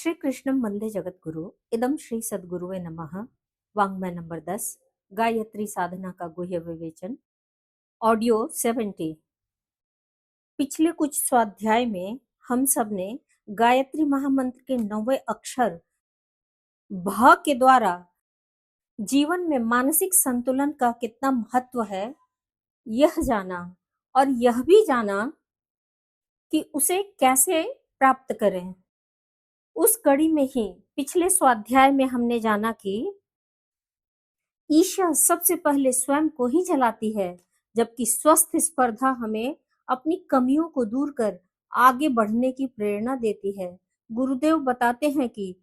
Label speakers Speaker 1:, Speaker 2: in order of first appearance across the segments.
Speaker 1: श्री कृष्णम वंदे जगद्गुरु इदम श्री सद्गुरुवे नमः। वाङ्मय नंबर 10 गायत्री साधना का गुह्य विवेचन ऑडियो 70। पिछले कुछ स्वाध्याय में हम सब ने गायत्री महामंत्र के 9वें अक्षर भ के द्वारा जीवन में मानसिक संतुलन का कितना महत्व है यह जाना और यह भी जाना कि उसे कैसे प्राप्त करें। उस कड़ी में ही पिछले स्वाध्याय में हमने जाना कि ईर्ष्या सबसे पहले स्वयं को ही जलाती है, जबकि स्वस्थ स्पर्धा हमें अपनी कमियों को दूर कर आगे बढ़ने की प्रेरणा देती है। गुरुदेव बताते हैं कि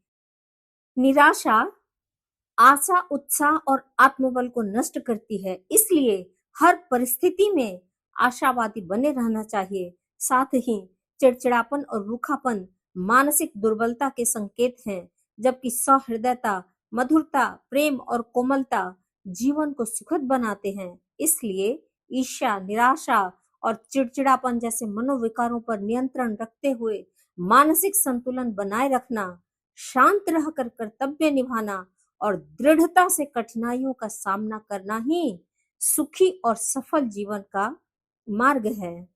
Speaker 1: निराशा आशा, उत्साह और आत्मबल को नष्ट करती है, इसलिए हर परिस्थिति में आशावादी बने रहना चाहिए। साथ ही चिड़चिड़ापन और रूखापन मानसिक दुर्बलता के संकेत हैं, जबकि सहृदयता, मधुरता, प्रेम और कोमलता जीवन को सुखद बनाते हैं। इसलिए ईर्ष्या, निराशा और चिड़चिड़ापन जैसे मनोविकारों पर नियंत्रण रखते हुए मानसिक संतुलन बनाए रखना, शांत रहकर कर्तव्य निभाना और दृढ़ता से कठिनाइयों का सामना करना ही सुखी और सफल जीवन का मार्ग है।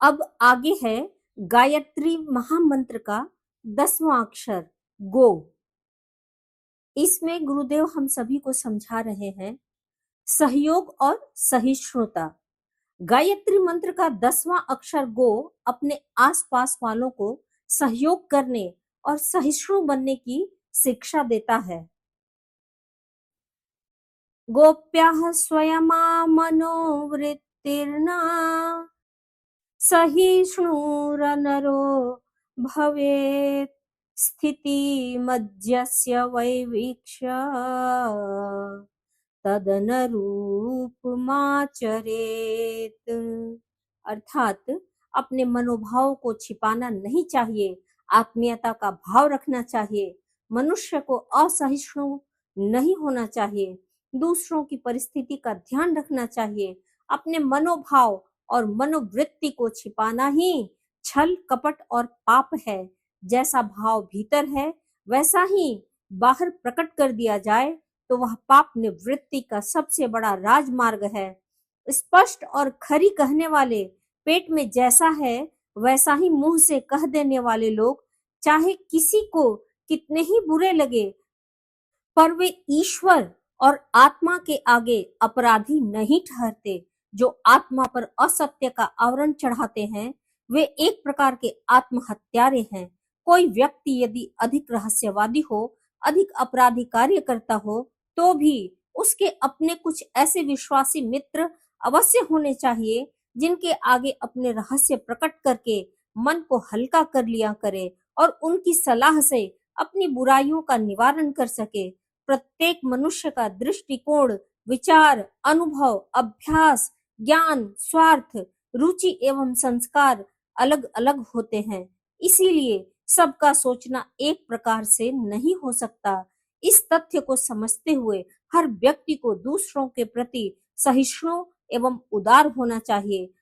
Speaker 1: अब आगे है गायत्री महामंत्र का 10वां अक्षर गो। इसमें गुरुदेव हम सभी को समझा रहे हैं सहयोग और सहिष्णुता। गायत्री मंत्र का 10वां अक्षर गो अपने आसपास वालों को सहयोग करने और सहिष्णु बनने की शिक्षा देता है। गोप्याः स्वयमा मनोवृत्तिर्ना सहिष्णुरनरो भवेत् स्थिति मज्जस्य वैवीक्ष्य तदनुरूपमाचरेत्। अर्थात अपने मनोभाव को छिपाना नहीं चाहिए, आत्मीयता का भाव रखना चाहिए। मनुष्य को असहिष्णु नहीं होना चाहिए, दूसरों की परिस्थिति का ध्यान रखना चाहिए। अपने मनोभाव और मनोवृत्ति को छिपाना ही छल, कपट और पाप है। जैसा भाव भीतर है वैसा ही बाहर प्रकट कर दिया जाए तो वह पाप निवृत्ति का सबसे बड़ा राजमार्ग है। स्पष्ट और खरी कहने वाले, पेट में जैसा है वैसा ही मुंह से कह देने वाले लोग चाहे किसी को कितने ही बुरे लगे, पर वे ईश्वर और आत्मा के आगे अपराधी नहीं ठहरते। जो आत्मा पर असत्य का आवरण चढ़ाते हैं वे एक प्रकार के आत्महत्यारे हैं। कोई व्यक्ति यदि अधिक रहस्यवादी हो, अधिक अपराधी कार्य करता हो, तो भी उसके अपने कुछ ऐसे विश्वासी मित्र अवश्य होने चाहिए जिनके आगे अपने रहस्य प्रकट करके मन को हल्का कर लिया करे और उनकी सलाह से अपनी बुराइयों का निवारण कर सके। प्रत्येक मनुष्य का दृष्टिकोण, विचार, अनुभव, अभ्यास, ज्ञान, स्वार्थ, रुचि एवं संस्कार अलग अलग होते हैं, इसीलिए सबका सोचना एक प्रकार से नहीं हो सकता। इस तथ्य को समझते हुए हर व्यक्ति को दूसरों के प्रति सहिष्णु एवं उदार होना चाहिए।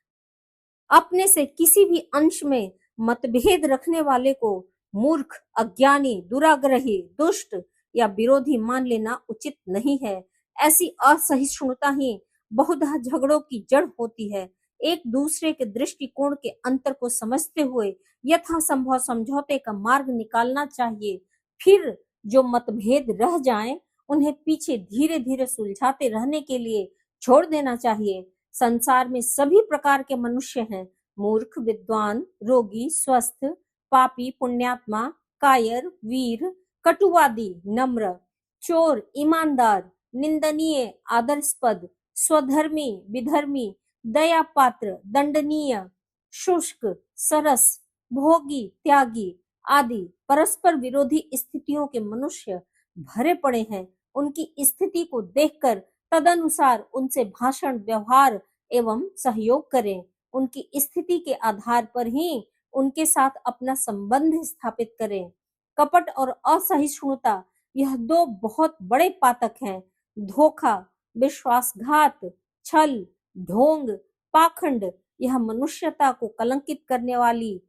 Speaker 1: अपने से किसी भी अंश में मतभेद रखने वाले को मूर्ख, अज्ञानी, दुराग्रही, दुष्ट या विरोधी मान लेना उचित नहीं है। ऐसी असहिष्णुता ही बहुधा झगड़ों की जड़ होती है। एक दूसरे के दृष्टिकोण के अंतर को समझते हुए यथासंभव समझौते का मार्ग निकालना चाहिए। फिर जो मतभेद रह जाएं, उन्हें पीछे धीरे धीरे सुलझाते रहने के लिए छोड़ देना चाहिए। संसार में सभी प्रकार के मनुष्य हैं, मूर्ख, विद्वान, रोगी, स्वस्थ, पापी, पुण्यात्मा, कायर, वीर, कटुवादी, नम्र, चोर, ईमानदार, निंदनीय, आदर्शपद, स्वधर्मी, विधर्मी, दया पात्र, दंडनीय, शुष्क, सरस, भोगी, त्यागी आदि परस्पर विरोधी स्थितियों के मनुष्य भरे पड़े हैं। उनकी स्थिति को देखकर तदनुसार उनसे भाषण, व्यवहार एवं सहयोग करें। उनकी स्थिति के आधार पर ही उनके साथ अपना संबंध स्थापित करें। कपट और असहिष्णुता यह दो बहुत बड़े पातक हैं। धोखा, विश्वासघात, छल, ढोंग, पाखंड यह मनुष्यता को कलंकित करने वाली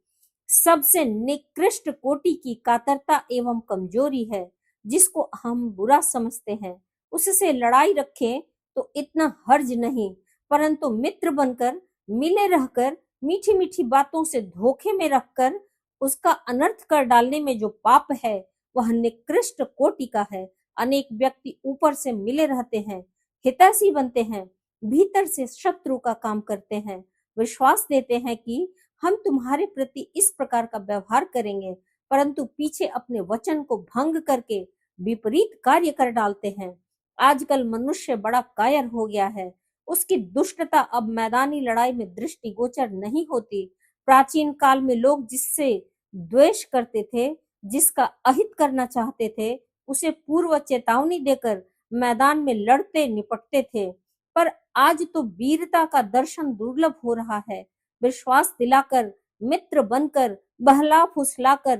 Speaker 1: सबसे निकृष्ट कोटि की कातरता एवं कमजोरी है। जिसको हम बुरा समझते हैं उससे लड़ाई रखें तो इतना हर्ज नहीं, परंतु मित्र बनकर मिले रहकर मीठी मीठी बातों से धोखे में रखकर उसका अनर्थ कर डालने में जो पाप है वह निकृष्ट कोटि का है। अनेक व्यक्ति ऊपर से मिले रहते हैं, हितैषी बनते हैं, भीतर से शत्रु का काम करते हैं, विश्वास देते हैं कि हम तुम्हारे प्रति इस प्रकार का व्यवहार करेंगे, परंतु पीछे अपने वचन को भंग करके विपरीत कार्य कर डालते हैं। आजकल मनुष्य बड़ा कायर हो गया है। उसकी दुष्टता अब मैदानी लड़ाई में दृष्टिगोचर नहीं होती। प्राचीन काल में लोग जिससे द्वेष करते थे, जिसका अहित करना चाहते थे, उसे पूर्व चेतावनी देकर मैदान में लड़ते निपटते थे। पर आज तो वीरता का दर्शन दुर्लभ हो रहा है। विश्वास दिलाकर, मित्र बनकर, बहला फुसलाकर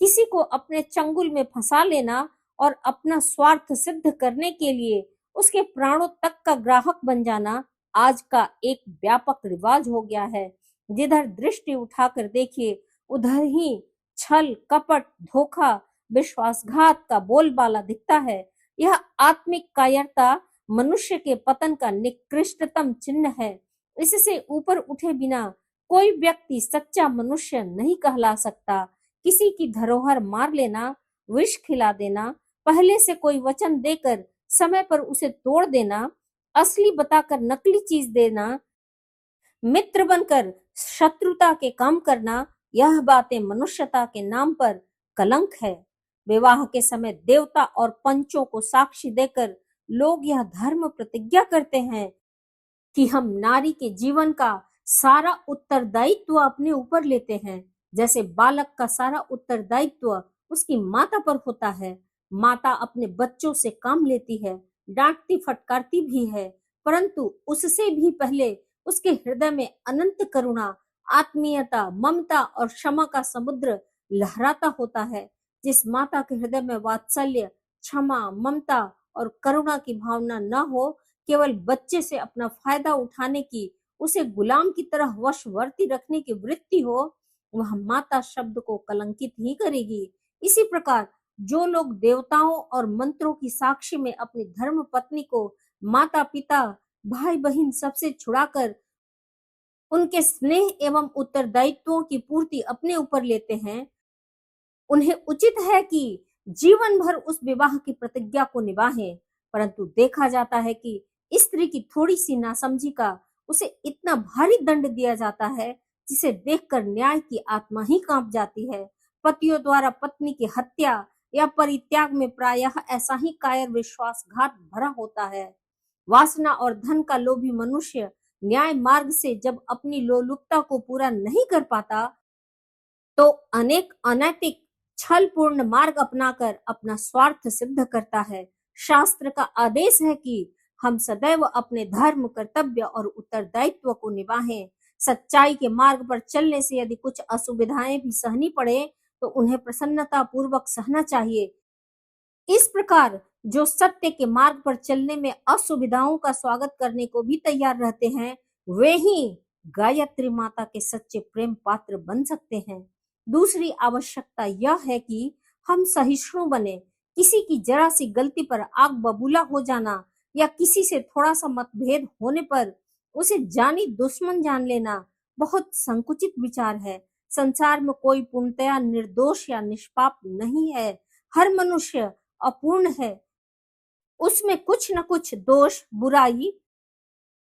Speaker 1: किसी को अपने चंगुल में फंसा लेना और अपना स्वार्थ सिद्ध करने के लिए उसके प्राणों तक का ग्राहक बन जाना आज का एक व्यापक रिवाज हो गया है। जिधर दृष्टि उठाकर देखिए उधर ही छल, कपट, धोखा, विश्वासघात का बोलबाला दिखता है। यह आत्मिक कायरता मनुष्य के पतन का निकृष्टतम चिन्ह है। इससे ऊपर उठे बिना कोई व्यक्ति सच्चा मनुष्य नहीं कहला सकता। किसी की धरोहर मार लेना, विष खिला देना, पहले से कोई वचन देकर समय पर उसे तोड़ देना, असली बताकर नकली चीज देना, मित्र बनकर शत्रुता के काम करना, यह बातें मनुष्यता के नाम पर कलंक है। विवाह के समय देवता और पंचों को साक्षी देकर लोग यह धर्म प्रतिज्ञा करते हैं कि हम नारी के जीवन का सारा उत्तरदायित्व अपने ऊपर लेते हैं। जैसे बालक का सारा उत्तरदायित्व उसकी माता पर होता है। माता अपने बच्चों से काम लेती है, डांटती फटकारती भी है, परंतु उससे भी पहले उसके हृदय में अनंत करुणा, आत्मीयता, ममता और क्षमा का समुद्र लहराता होता है। जिस माता के हृदय में वात्सल्य, क्षमा, ममता और करुणा की भावना न हो, केवल बच्चे से अपना फायदा उठाने की, उसे गुलाम की तरह वशवर्ती रखने की वृत्ति हो, वह माता शब्द को कलंकित ही करेगी। इसी प्रकार जो लोग देवताओं और मंत्रों की साक्षी में अपनी धर्म पत्नी को माता पिता, भाई बहन सबसे छुड़ाकर उनके स्नेह एवं उत्तरदायित्वों की पूर्ति अपने ऊपर लेते हैं, उन्हें उचित है कि जीवन भर उस विवाह की प्रतिज्ञा को निभाएं। परंतु देखा जाता है कि स्त्री की थोड़ी सी नासमझी का उसे इतना भारी दंड दिया जाता है जिसे देखकर न्याय की आत्मा ही कांप जाती है। पतियों द्वारा पत्नी की हत्या या परित्याग में प्रायः ऐसा ही कायर विश्वासघात भरा होता है। वासना और धन का लोभी मनुष्य न्याय मार्ग से जब अपनी लोलुपता को पूरा नहीं कर पाता तो अनेक अनैतिक छलपूर्ण मार्ग अपनाकर अपना स्वार्थ सिद्ध करता है। शास्त्र का आदेश है कि हम सदैव अपने धर्म, कर्तव्य और उत्तरदायित्व को निभाएं। सच्चाई के मार्ग पर चलने से यदि कुछ असुविधाएं भी सहनी पड़े तो उन्हें प्रसन्नता पूर्वक सहना चाहिए। इस प्रकार जो सत्य के मार्ग पर चलने में असुविधाओं का स्वागत करने को भी तैयार रहते हैं, वे ही गायत्री माता के सच्चे प्रेम पात्र बन सकते हैं। दूसरी आवश्यकता यह है कि हम सहिष्णु बने। किसी की जरा सी गलती पर आग बबूला हो जाना या किसी से थोड़ा सा मतभेद होने पर उसे जानी दुश्मन जान लेना बहुत संकुचित विचार है। संसार में कोई पूर्णतया निर्दोष या निष्पाप नहीं है। हर मनुष्य अपूर्ण है, उसमें कुछ न कुछ दोष, बुराई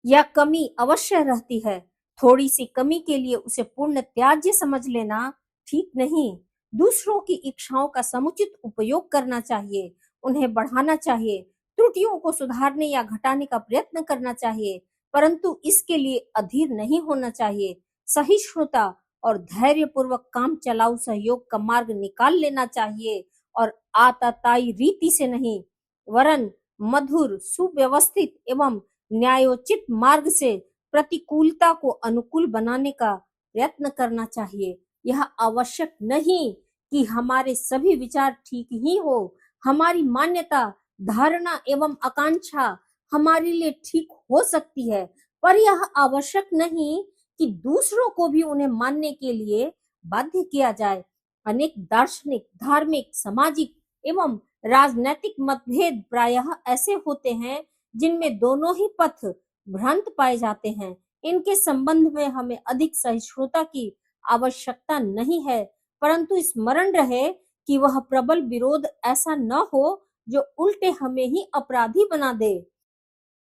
Speaker 1: या कमी अवश्य रहती है। थोड़ी सी कमी के लिए उसे पूर्ण त्याज्य समझ लेना ठीक नहीं। दूसरों की इच्छाओं का समुचित उपयोग करना चाहिए, उन्हें बढ़ाना चाहिए, त्रुटियों को सुधारने या घटाने का प्रयत्न करना चाहिए, परंतु इसके लिए अधीर नहीं होना चाहिए। सहिष्णुता और धैर्यपूर्वक काम चलाऊ सहयोग का मार्ग निकाल लेना चाहिए और आताताई रीति से नहीं, वरन मधुर, सुव्यवस्थित एवं न्यायोचित मार्ग से प्रतिकूलता को अनुकूल बनाने का प्रयत्न करना चाहिए। यह आवश्यक नहीं कि हमारे सभी विचार ठीक ही हो। हमारी मान्यता, धारणा एवं आकांक्षा हमारे लिए ठीक हो सकती है, पर यह आवश्यक नहीं कि दूसरों को भी उन्हें मानने के लिए बाध्य किया जाए। अनेक दार्शनिक, धार्मिक, सामाजिक एवं राजनैतिक मतभेद प्रायः ऐसे होते हैं जिनमें दोनों ही पथ भ्रांत पाए जाते हैं। इनके संबंध में हमें अधिक सहिष्णुता की आवश्यकता नहीं है, परंतु स्मरण रहे कि वह प्रबल विरोध ऐसा न हो जो उल्टे हमें ही अपराधी बना दे।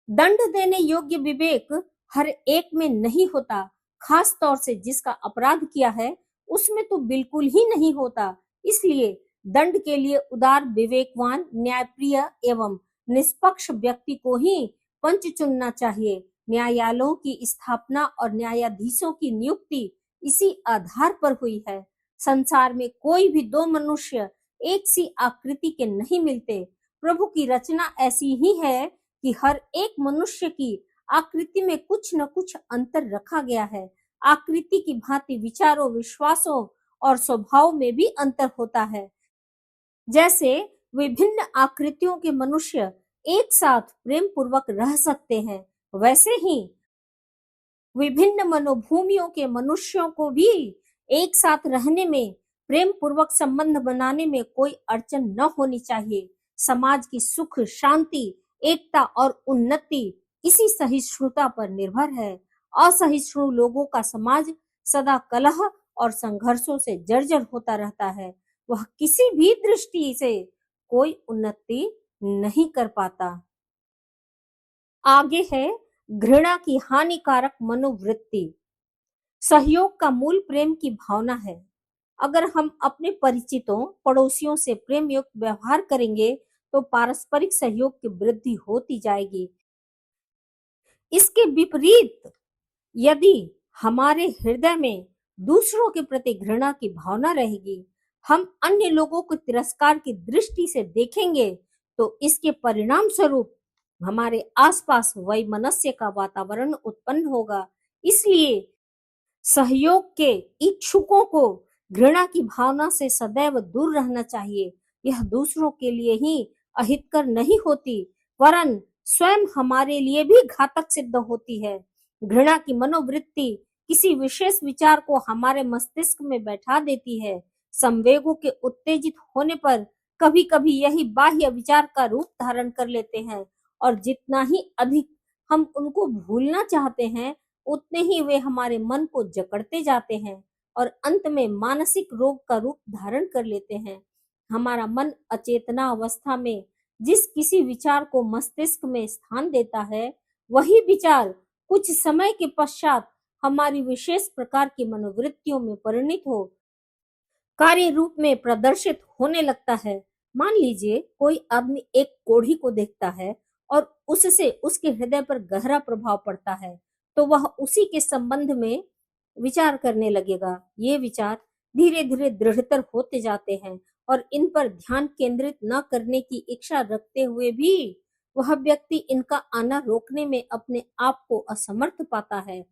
Speaker 1: दंड देने योग्य विवेक हर एक में नहीं होता, खास तौर से जिसका अपराध किया है उसमें तो बिल्कुल ही नहीं होता। इसलिए दंड के लिए उदार, विवेकवान, न्यायप्रिय एवं निष्पक्ष व्यक्ति को ही पंच चुनना चाहिए। न्यायालयों की स्थापना और न्यायाधीशों की नियुक्ति इसी आधार पर हुई है। संसार में कोई भी दो मनुष्य एक सी आकृति के नहीं मिलते। प्रभु की रचना ऐसी ही है कि हर एक मनुष्य की आकृति में कुछ न कुछ अंतर रखा गया है। आकृति की भांति विचारों, विश्वासों और स्वभाव में भी अंतर होता है। जैसे विभिन्न आकृतियों के मनुष्य एक साथ प्रेम पूर्वक रह सकते हैं, वैसे ही विभिन्न मनोभूमियों के मनुष्यों को भी एक साथ रहने में, प्रेम पूर्वक संबंध बनाने में कोई अड़चन न होनी चाहिए। समाज की सुख, शांति, एकता और उन्नति इसी सहिष्णुता पर निर्भर है। असहिष्णु लोगों का समाज सदा कलह और संघर्षों से जर्जर होता रहता है। वह किसी भी दृष्टि से कोई उन्नति नहीं कर पाता। आगे है घृणा की हानिकारक मनोवृत्ति। सहयोग का मूल प्रेम की भावना है। अगर हम अपने परिचितों, पड़ोसियों से प्रेम युक्त व्यवहार करेंगे तो पारस्परिक सहयोग की वृद्धि होती जाएगी। इसके विपरीत यदि हमारे हृदय में दूसरों के प्रति घृणा की भावना रहेगी, हम अन्य लोगों को तिरस्कार की दृष्टि से देखेंगे, तो इसके परिणाम स्वरूप हमारे आसपास वैमनस्य का वातावरण उत्पन्न होगा। इसलिए सहयोग के इच्छुकों को घृणा की भावना से सदैव दूर रहना चाहिए। यह दूसरों के लिए ही अहितकर नहीं होती, वरन स्वयं हमारे लिए भी घातक सिद्ध होती है। घृणा की मनोवृत्ति किसी विशेष विचार को हमारे मस्तिष्क में बैठा देती है। संवेगों के उत्तेजित होने पर कभी-कभी यही बाह्य विचार का रूप धारण कर लेते हैं, और जितना ही अधिक हम उनको भूलना चाहते हैं, उतने ही वे हमारे मन को जकड़ते जाते हैं और अंत में मानसिक रोग का रूप धारण कर लेते हैं। हमारा मन अचेतना अवस्था में जिस किसी विचार को मस्तिष्क में स्थान देता है, वही विचार कुछ समय के पश्चात हमारी विशेष प्रकार की मनोवृत्तियों में परिणित हो कार्य रूप में प्रदर्शित होने लगता है। मान लीजिए कोई आदमी एक कोढ़ी को देखता है और उससे उसके हृदय पर गहरा प्रभाव पड़ता है, तो वह उसी के संबंध में विचार करने लगेगा। ये विचार धीरे धीरे दृढ़तर होते जाते हैं और इन पर ध्यान केंद्रित न करने की इच्छा रखते हुए भी वह व्यक्ति इनका आना रोकने में अपने आप को असमर्थ पाता है।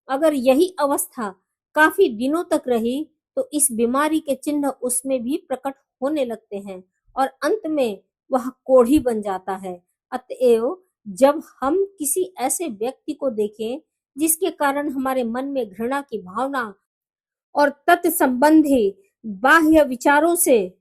Speaker 1: अगर यही अवस्था काफी दिनों तक रही तो इस बीमारी के चिन्ह उसमें भी प्रकट होने लगते हैं और अंत में वह कोढ़ी बन जाता है। अतएव जब हम किसी ऐसे व्यक्ति को देखें जिसके कारण हमारे मन में घृणा की भावना और तत्संबंधी बाह्य विचारों से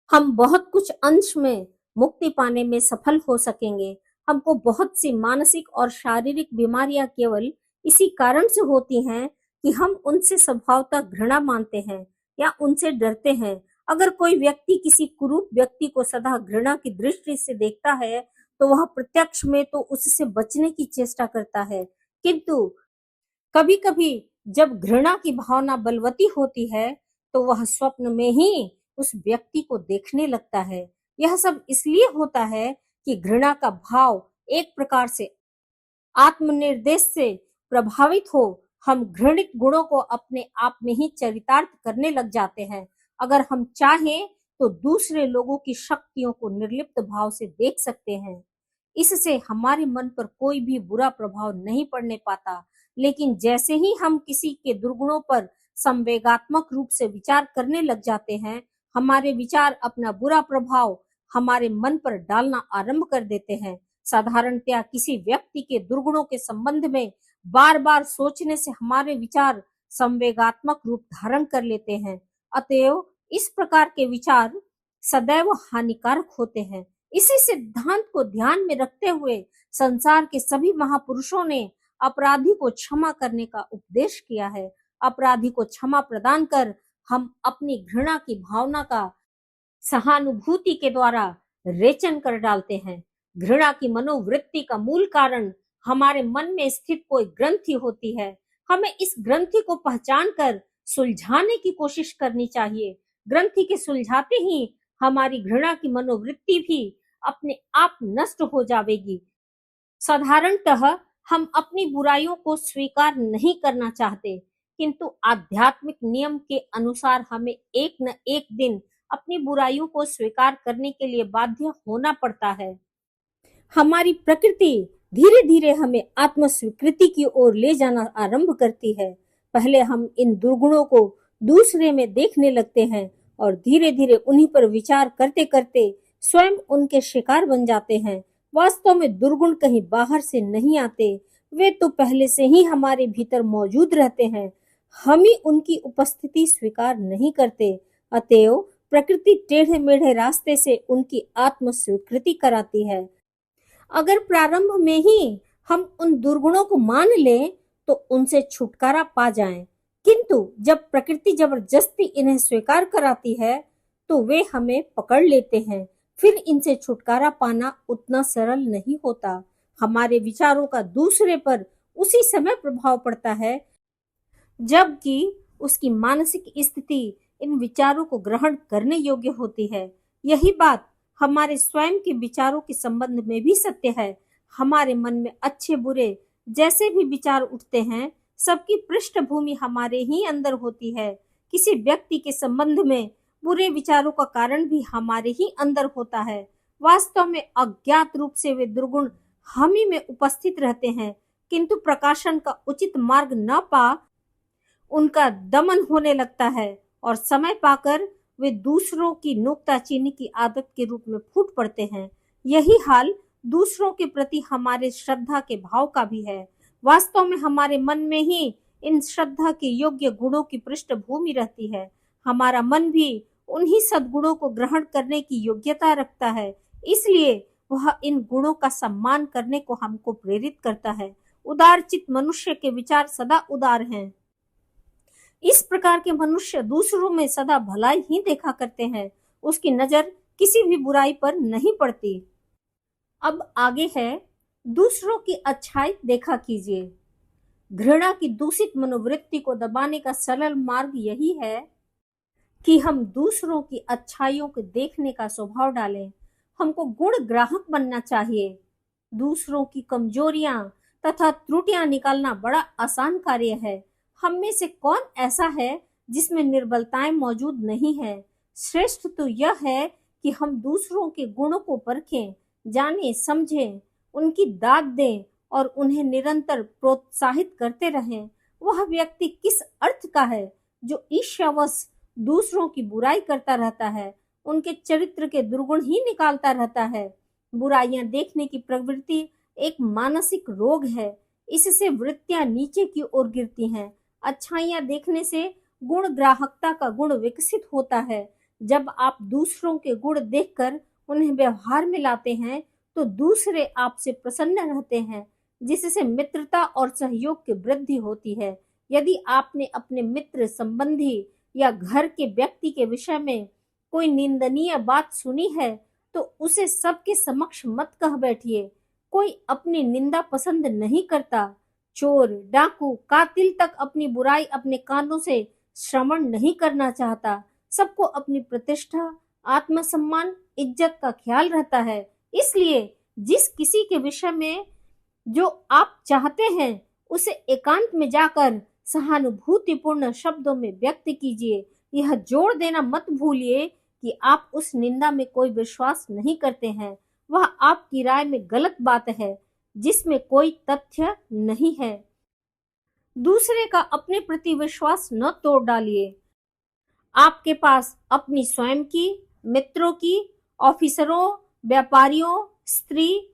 Speaker 1: हम बहुत कुछ अंश में मुक्ति पाने में सफल हो सकेंगे। हमको बहुत सी मानसिक और शारीरिक बीमारियां केवल इसी कारण से होती हैं कि हम उनसे स्वभावतः घृणा मानते हैं या उनसे डरते हैं। अगर कोई व्यक्ति किसी कुरूप व्यक्ति को सदा घृणा की दृष्टि से देखता है तो वह प्रत्यक्ष में तो उससे बचने की चेष्टा करता है, किंतु कभी-कभी जब घृणा की भावना बलवती होती है तो वह स्वप्न में ही उस व्यक्ति को देखने लगता है। यह सब इसलिए होता है कि घृणा का भाव एक प्रकार से आत्मनिर्देश से प्रभावित हो हम घृणित गुणों को अपने आप में ही चरितार्थ करने लग जाते हैं। अगर हम चाहें तो दूसरे लोगों की शक्तियों को निर्लिप्त भाव से देख सकते हैं। इससे हमारे मन पर कोई भी बुरा प्रभाव नहीं पड़ने पाता, लेकिन जैसे ही हम किसी के दुर्गुणों पर संवेगात्मक रूप से विचार करने लग जाते हैं, हमारे विचार अपना बुरा प्रभाव हमारे मन पर डालना आरंभ कर देते हैं। साधारणतया किसी व्यक्ति के दुर्गुणों के संबंध में बार बार सोचने से हमारे विचार संवेगात्मक रूप धारण कर लेते हैं। अतएव इस प्रकार के विचार सदैव हानिकारक होते हैं। इसी सिद्धांत को ध्यान में रखते हुए संसार के सभी महापुरुषों ने अपराधी को क्षमा करने का उपदेश किया है। अपराधी को क्षमा प्रदान कर हम अपनी घृणा की भावना का सहानुभूति के द्वारा रेचन कर डालते हैं। घृणा की मनोवृत्ति का मूल कारण हमारे मन में स्थित कोई ग्रंथि होती है। हमें इस ग्रंथि को पहचान कर सुलझाने की कोशिश करनी चाहिए। ग्रंथि के सुलझाते ही हमारी घृणा की मनोवृत्ति भी अपने आप नष्ट हो जाएगी। साधारणतः हम अपनी बुराइयों को स्वीकार नहीं करना चाहते, किंतु आध्यात्मिक नियम के अनुसार हमें एक न एक दिन अपनी बुराइयों को स्वीकार करने के लिए बाध्य होना पड़ता है। हमारी प्रकृति धीरे धीरे हमें आत्म स्वीकृति की ओर ले जाना आरंभ करती है। पहले हम इन दुर्गुणों को दूसरे में देखने लगते हैं और धीरे धीरे उन्हीं पर विचार करते करते स्वयं उनके शिकार बन जाते हैं। वास्तव में दुर्गुण कहीं बाहर से नहीं आते, वे तो पहले से ही हमारे भीतर मौजूद रहते हैं। हम ही उनकी उपस्थिति स्वीकार नहीं करते। अतएव प्रकृति टेढ़े मेढ़े रास्ते से उनकी आत्म स्वीकृति कराती है। अगर प्रारंभ में ही हम उन दुर्गुणों को मान लें तो उनसे छुटकारा पा जाएं, किंतु जब प्रकृति जबरदस्ती इन्हें स्वीकार कराती है तो वे हमें पकड़ लेते हैं। फिर इनसे छुटकारा पाना उतना सरल नहीं होता। हमारे विचारों का दूसरे पर उसी समय प्रभाव पड़ता है जबकि उसकी मानसिक स्थिति इन विचारों को ग्रहण करने योग्य होती है। यही बात हमारे स्वयं के विचारों के संबंध में भी सत्य है। हमारे मन में अच्छे बुरे जैसे भी विचार उठते हैं, सबकी पृष्ठभूमि हमारे ही अंदर होती है। किसी व्यक्ति के संबंध में बुरे विचारों का कारण भी हमारे ही अंदर होता है। वास्तव में अज्ञात रूप से वे दुर्गुण हम ही में उपस्थित रहते हैं, किंतु प्रकाशन का उचित मार्ग न पा उनका दमन होने लगता है और समय पाकर वे दूसरों की नुक्ताचीनी की आदत के रूप में फूट पड़ते हैं। यही हाल दूसरों के प्रति हमारे श्रद्धा के भाव का भी है। वास्तव में हमारे मन में ही इन श्रद्धा के योग्य गुणों की पृष्ठभूमि रहती है। हमारा मन भी उन्हीं सद्गुणों को ग्रहण करने की योग्यता रखता है, इसलिए वह इन गुणों का सम्मान करने को हमको प्रेरित करता है। उदारचित्त मनुष्य के विचार सदा उदार हैं। इस प्रकार के मनुष्य दूसरों में सदा भलाई ही देखा करते हैं। उसकी नजर किसी भी बुराई पर नहीं पड़ती। अब आगे है, दूसरों की अच्छाई देखा कीजिए। घृणा की दूषित मनोवृत्ति को दबाने का सरल मार्ग यही है कि हम दूसरों की अच्छाइयों को देखने का स्वभाव डालें। हमको गुण ग्राहक बनना चाहिए। दूसरों की कमजोरियां तथा त्रुटियां निकालना बड़ा आसान कार्य है। हम में से कौन ऐसा है जिसमें निर्बलताएं मौजूद नहीं है। श्रेष्ठ तो यह है कि हम दूसरों के गुणों को परखें, जानें, समझें, उनकी दाद दें और उन्हें निरंतर प्रोत्साहित करते रहें। वह व्यक्ति किस अर्थ का है जो ईर्ष्यावश दूसरों की बुराई करता रहता है, उनके चरित्र के दुर्गुण ही निकालता रहता है। बुराइयां देखने की प्रवृत्ति एक मानसिक रोग है। इससे वृत्तियां नीचे की ओर गिरती हैं। अच्छाइयां देखने से गुण ग्राहकता का गुण विकसित होता है। जब आप दूसरों के गुण देखकर उन्हें व्यवहार में लाते हैं तो दूसरे आपसे प्रसन्न रहते हैं, जिससे मित्रता और सहयोग की वृद्धि होती है। यदि आपने अपने मित्र, संबंधी या घर के व्यक्ति के विषय में कोई निंदनीय बात सुनी है तो उसे सबके समक्ष मत कह बैठिए। कोई अपनी निंदा पसंद नहीं करता। चोर, डाकू, कातिल तक अपनी बुराई अपने कानों से श्रवण नहीं करना चाहता। सबको अपनी प्रतिष्ठा, आत्मसम्मान, इज्जत का ख्याल रहता है। इसलिए जिस किसी के विषय में जो आप चाहते हैं उसे एकांत में जाकर सहानुभूतिपूर्ण शब्दों में व्यक्त कीजिए। यह जोड़ देना मत भूलिए कि आप उस निंदा में कोई विश्वास नहीं करते हैं। वह आपकी राय में गलत बात है जिसमें कोई तथ्य नहीं है। दूसरे का अपने प्रति विश्वास न तोड़ डालिए। आपके पास अपनी स्वयं की, मित्रों की, ऑफिसरों, व्यापारियों, स्त्री,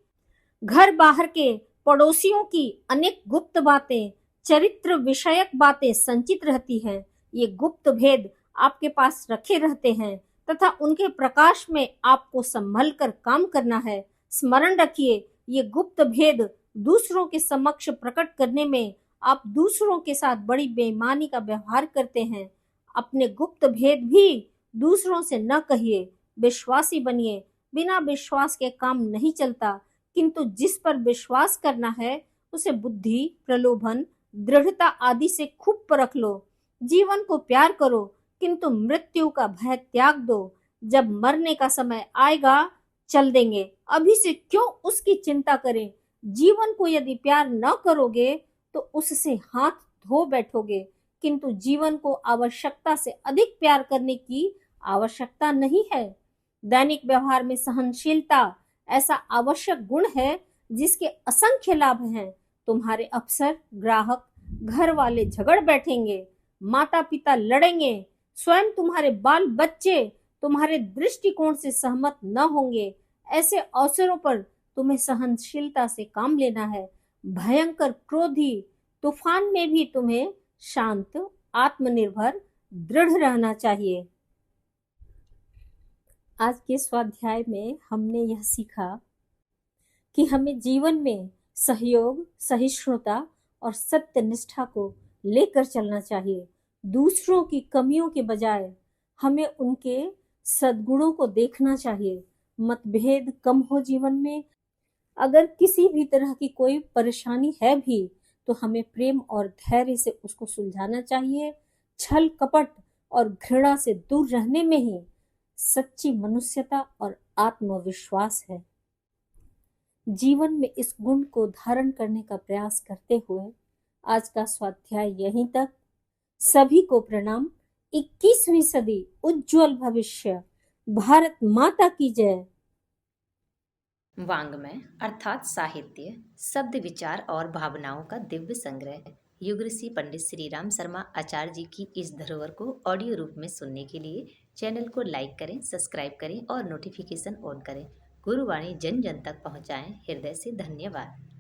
Speaker 1: घर बाहर के पड़ोसियों की अनेक गुप्त बातें चरित्र विषयक बातें संचित रहती हैं। ये गुप्त भेद आपके पास रखे रहते हैं तथा उनके प्रकाश में आपको संभल कर काम करना है। स्मरण रखिए, ये गुप्त भेद दूसरों के समक्ष प्रकट करने में आप दूसरों के साथ बड़ी बेईमानी का व्यवहार करते हैं। अपने गुप्त भेद भी दूसरों से न कहिए, विश्वासी बनिए। बिना विश्वास के काम नहीं चलता, किंतु जिस पर विश्वास करना है उसे बुद्धि, प्रलोभन, दृढ़ता आदि से खूब परख लो। जीवन को प्यार करो, किंतु मृत्यु का भय त्याग दो। जब मरने का समय आएगा चल देंगे, अभी से क्यों उसकी चिंता करें। जीवन को यदि प्यार न करोगे तो उससे हाथ धो बैठोगे, किंतु जीवन को आवश्यकता से अधिक प्यार करने की आवश्यकता नहीं है। दैनिक व्यवहार में सहनशीलता ऐसा आवश्यक गुण है जिसके असंख्य लाभ हैं। तुम्हारे अफसर, ग्राहक, घर वाले झगड़ बैठेंगे, माता पिता लड़ेंगे, स्वयं तुम्हारे बाल बच्चे तुम्हारे दृष्टिकोण से सहमत न होंगे। ऐसे अवसरों पर तुम्हें सहनशीलता से काम लेना है। भयंकर क्रोधी तूफान में भी तुम्हें शांत, आत्मनिर्भर, दृढ़ रहना चाहिए। आज के स्वाध्याय में हमने यह सीखा कि हमें जीवन में सहयोग, सहिष्णुता और सत्यनिष्ठा को लेकर चलना चाहिए। दूसरों की कमियों के बजाय हमें उनके सद्गुणों को देखना चाहिए। मतभेद कम हो जीवन में। अगर किसी भी तरह की कोई परेशानी है भी तो हमें प्रेम और धैर्य से उसको सुलझाना चाहिए। छल कपट और घृणा से दूर रहने में ही सच्ची मनुष्यता और आत्मविश्वास है। जीवन में इस गुण को धारण करने का प्रयास करते हुए आज का स्वाध्याय यहीं तक। सभी को प्रणाम। 21वीं सदी उज्जवल भविष्य। भारत माता की जय।
Speaker 2: वांग्मय अर्थात साहित्य, शब्द, विचार और भावनाओं का दिव्य संग्रह। युग ऋषि पंडित श्री राम शर्मा आचार्य जी की इस धरोहर को ऑडियो रूप में सुनने के लिए चैनल को लाइक करें, सब्सक्राइब करें और नोटिफिकेशन ऑन करें। गुरुवाणी जन जन तक पहुँचाएं। हृदय से धन्यवाद।